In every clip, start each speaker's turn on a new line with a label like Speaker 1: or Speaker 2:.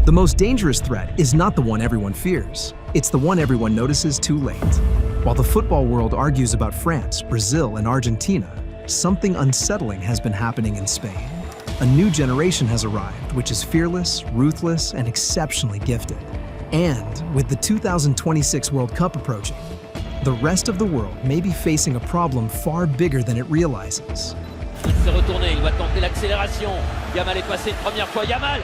Speaker 1: The most dangerous threat is not the one everyone fears. It's the one everyone notices too late. While the football world argues about France, Brazil, and Argentina, something unsettling has been happening in Spain. A new generation has arrived, which is fearless, ruthless, and exceptionally gifted. And with the 2026 World Cup approaching, the rest of the world may be facing a problem far bigger than it realizes.
Speaker 2: Il s'est retourné, il va tenter l'accélération. Yamal est passé une première fois. Yamal!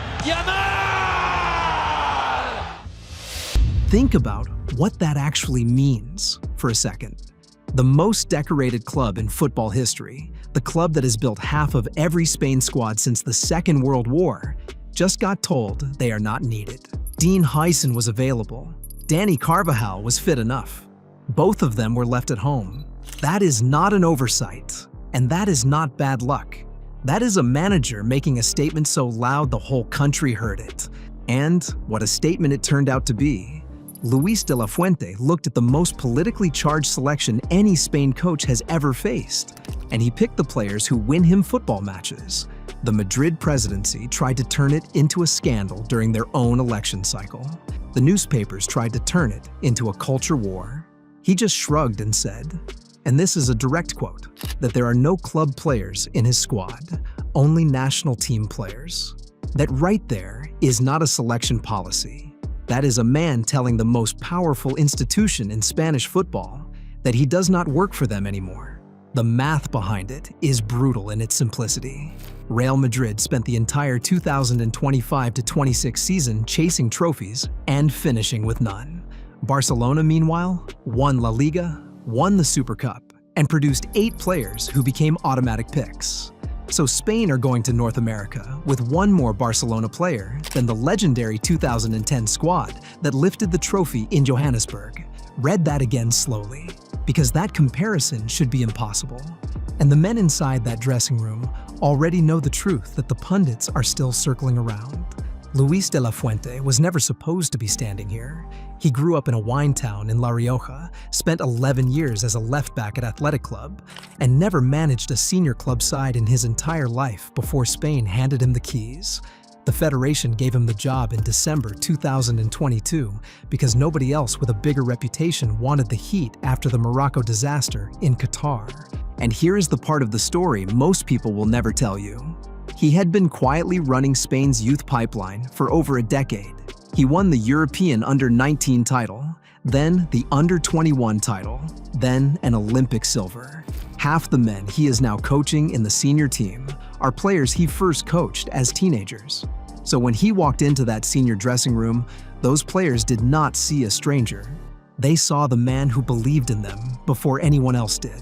Speaker 1: Think about what that actually means for a second. The most decorated club in football history, the club that has built half of every Spain squad since the Second World War, just got told they are not needed. Dean Huyson was available. Dani Carvajal was fit enough. Both of them were left at home. That is not an oversight, and that is not bad luck. That is a manager making a statement so loud the whole country heard it. And what a statement it turned out to be. Luis de la Fuente looked at the most politically charged selection any Spain coach has ever faced, and he picked the players who win him football matches. The Madrid presidency tried to turn it into a scandal during their own election cycle. The newspapers tried to turn it into a culture war. He just shrugged and said, and this is a direct quote, that there are no club players in his squad, only national team players. That right there is not a selection policy. That is a man telling the most powerful institution in Spanish football that he does not work for them anymore. The math behind it is brutal in its simplicity. Real Madrid spent the entire 2025-26 season chasing trophies and finishing with none. Barcelona, meanwhile, won La Liga, won the Super Cup, and produced 8 players who became automatic picks. So Spain are going to North America with one more Barcelona player than the legendary 2010 squad that lifted the trophy in Johannesburg. Read that again slowly, because that comparison should be impossible. And the men inside that dressing room already know the truth that the pundits are still circling around. Luis de la Fuente was never supposed to be standing here. He grew up in a wine town in La Rioja, spent 11 years as a left-back at Athletic Club, and never managed a senior club side in his entire life before Spain handed him the keys. The Federation gave him the job in December 2022 because nobody else with a bigger reputation wanted the heat after the Morocco disaster in Qatar. And here is the part of the story most people will never tell you. He had been quietly running Spain's youth pipeline for over a decade. He won the European Under-19 title, then the Under-21 title, then an Olympic silver. Half the men he is now coaching in the senior team are players he first coached as teenagers. So when he walked into that senior dressing room, those players did not see a stranger. They saw the man who believed in them before anyone else did.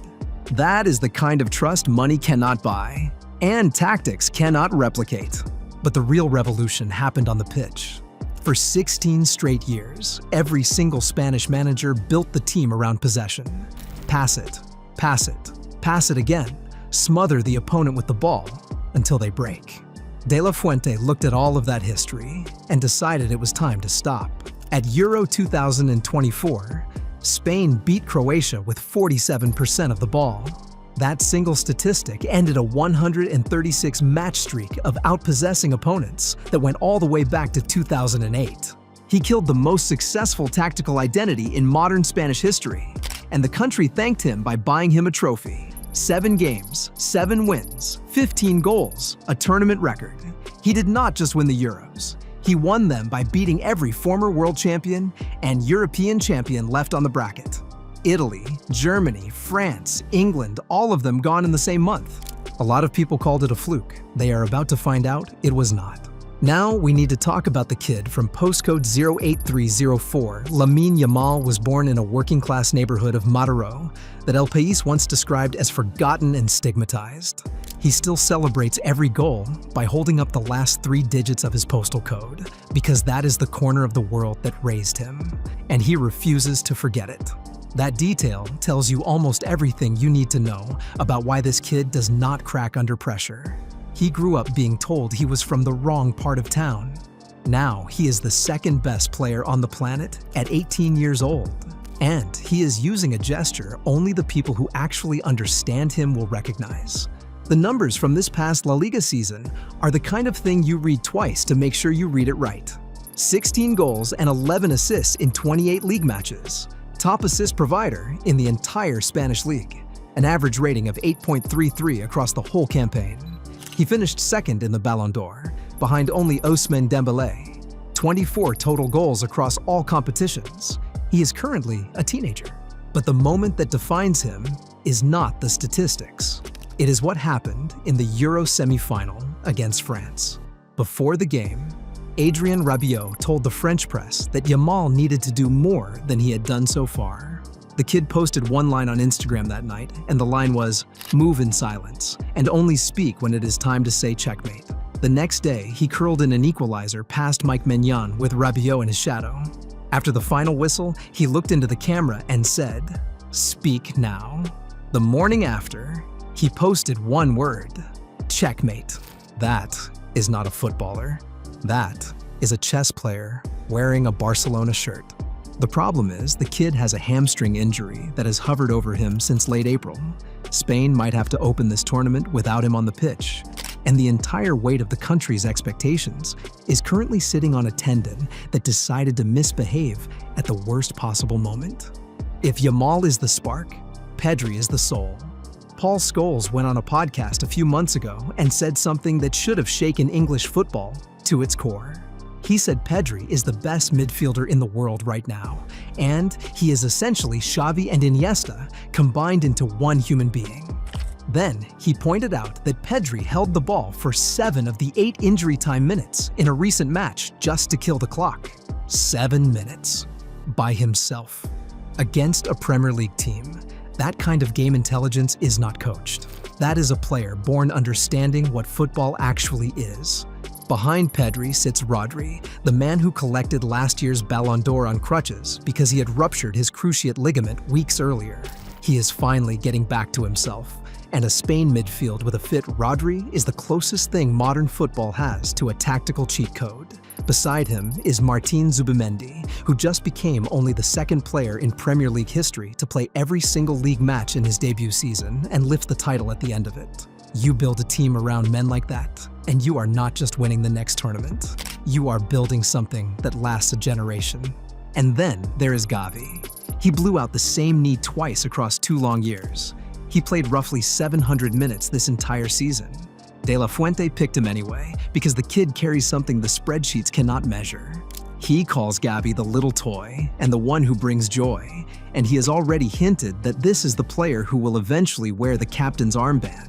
Speaker 1: That is the kind of trust money cannot buy, and tactics cannot replicate. But the real revolution happened on the pitch. For 16 straight years, every single Spanish manager built the team around possession. Pass it, pass it, pass it again, smother the opponent with the ball until they break. De la Fuente looked at all of that history and decided it was time to stop. At Euro 2024, Spain beat Croatia with 47% of the ball. That single statistic ended a 136-match streak of outpossessing opponents that went all the way back to 2008. He killed the most successful tactical identity in modern Spanish history, and the country thanked him by buying him a trophy. 7 games, 7 wins, 15 goals, a tournament record. He did not just win the Euros. He won them by beating every former world champion and European champion left on the bracket. Italy, Germany, France, England, all of them gone in the same month. A lot of people called it a fluke. They are about to find out it was not. Now we need to talk about the kid from postcode 08304. Lamine Yamal was born in a working-class neighborhood of Mataró that El País once described as forgotten and stigmatized. He still celebrates every goal by holding up the last 3 digits of his postal code, because that is the corner of the world that raised him, and he refuses to forget it. That detail tells you almost everything you need to know about why this kid does not crack under pressure. He grew up being told he was from the wrong part of town. Now he is the second best player on the planet at 18 years old. And he is using a gesture only the people who actually understand him will recognize. The numbers from this past La Liga season are the kind of thing you read twice to make sure you read it right. 16 goals and 11 assists in 28 league matches. Top assist provider in the entire Spanish league. An average rating of 8.33 across the whole campaign. He finished second in the Ballon d'Or, behind only Ousmane Dembélé. 24 total goals across all competitions. He is currently a teenager. But the moment that defines him is not the statistics. It is what happened in the Euro semi-final against France. Before the game, Adrien Rabiot told the French press that Yamal needed to do more than he had done so far. The kid posted one line on Instagram that night, and the line was, "Move in silence, and only speak when it is time to say checkmate." The next day, he curled in an equalizer past Mike Maignan with Rabiot in his shadow. After the final whistle, he looked into the camera and said, "Speak now." The morning after, he posted one word, checkmate. That is not a footballer. That is a chess player wearing a Barcelona shirt. The problem is the kid has a hamstring injury that has hovered over him since late April. Spain might have to open this tournament without him on the pitch, and the entire weight of the country's expectations is currently sitting on a tendon that decided to misbehave at the worst possible moment. If Yamal is the spark, Pedri is the soul. Paul Scholes went on a podcast a few months ago and said something that should have shaken English football to its core. He said Pedri is the best midfielder in the world right now, and he is essentially Xavi and Iniesta combined into one human being. Then, he pointed out that Pedri held the ball for 7 of the 8 injury time minutes in a recent match just to kill the clock. 7 minutes. By himself. Against a Premier League team. That kind of game intelligence is not coached. That is a player born understanding what football actually is. Behind Pedri sits Rodri, the man who collected last year's Ballon d'Or on crutches because he had ruptured his cruciate ligament weeks earlier. He is finally getting back to himself, and a Spain midfield with a fit Rodri is the closest thing modern football has to a tactical cheat code. Beside him is Martin Zubimendi, who just became only the second player in Premier League history to play every single league match in his debut season and lift the title at the end of it. You build a team around men like that, and you are not just winning the next tournament. You are building something that lasts a generation. And then there is Gavi. He blew out the same knee twice across 2 long years. He played roughly 700 minutes this entire season. De La Fuente picked him anyway, because the kid carries something the spreadsheets cannot measure. He calls Gavi the little toy and the one who brings joy, and he has already hinted that this is the player who will eventually wear the captain's armband.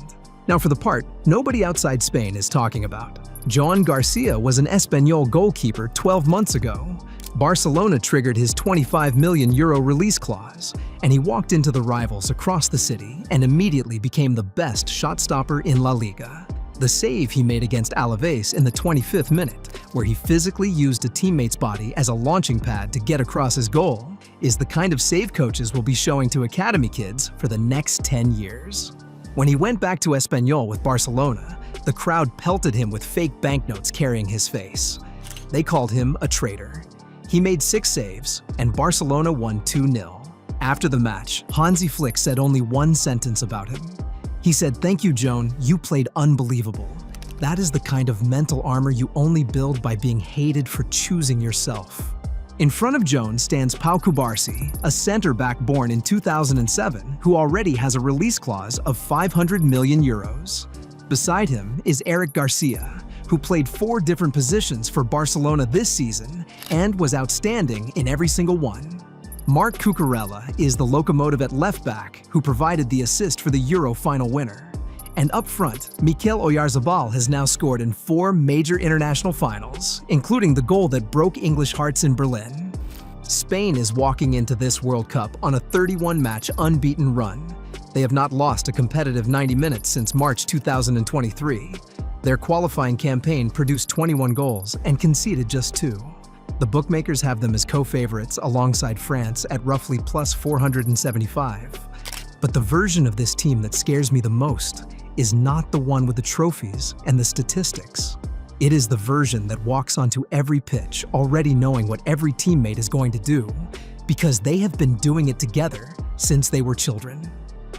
Speaker 1: Now for the part nobody outside Spain is talking about. Joan Garcia was an Espanyol goalkeeper 12 months ago. Barcelona triggered his €25 million release clause, and he walked into the rivals across the city and immediately became the best shot stopper in La Liga. The save he made against Alaves in the 25th minute, where he physically used a teammate's body as a launching pad to get across his goal, is the kind of save coaches will be showing to academy kids for the next 10 years. When he went back to Espanyol with Barcelona, the crowd pelted him with fake banknotes carrying his face. They called him a traitor. He made 6 saves, and Barcelona won 2-0. After the match, Hansi Flick said only one sentence about him. He said, "Thank you, Joan, you played unbelievable." That is the kind of mental armor you only build by being hated for choosing yourself. In front of Joan stands Pau Cubarsí, a center-back born in 2007 who already has a release clause of €500 million. Beside him is Eric Garcia, who played 4 different positions for Barcelona this season and was outstanding in every single one. Marc Cucurella is the locomotive at left back who provided the assist for the Euro final winner. And up front, Mikel Oyarzabal has now scored in 4 major international finals, including the goal that broke English hearts in Berlin. Spain is walking into this World Cup on a 31-match unbeaten run. They have not lost a competitive 90 minutes since March 2023. Their qualifying campaign produced 21 goals and conceded just 2. The bookmakers have them as co-favorites alongside France at roughly plus 475. But the version of this team that scares me the most is not the one with the trophies and the statistics. It is the version that walks onto every pitch already knowing what every teammate is going to do, because they have been doing it together since they were children.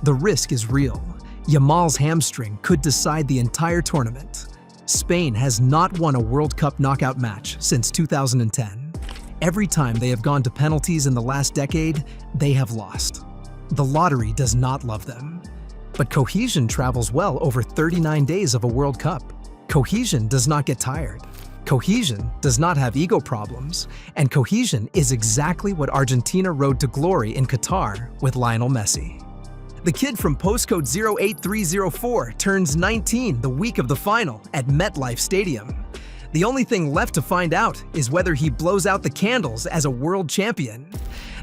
Speaker 1: The risk is real. Yamal's hamstring could decide the entire tournament. Spain has not won a World Cup knockout match since 2010. Every time they have gone to penalties in the last decade, they have lost. The lottery does not love them. But cohesion travels well over 39 days of a World Cup. Cohesion does not get tired. Cohesion does not have ego problems. And cohesion is exactly what Argentina rode to glory in Qatar with Lionel Messi. The kid from postcode 08304 turns 19 the week of the final at MetLife Stadium. The only thing left to find out is whether he blows out the candles as a world champion.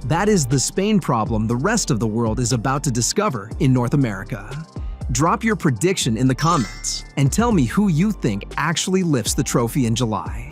Speaker 1: That is the Spain problem the rest of the world is about to discover in North America. Drop your prediction in the comments and tell me who you think actually lifts the trophy in July.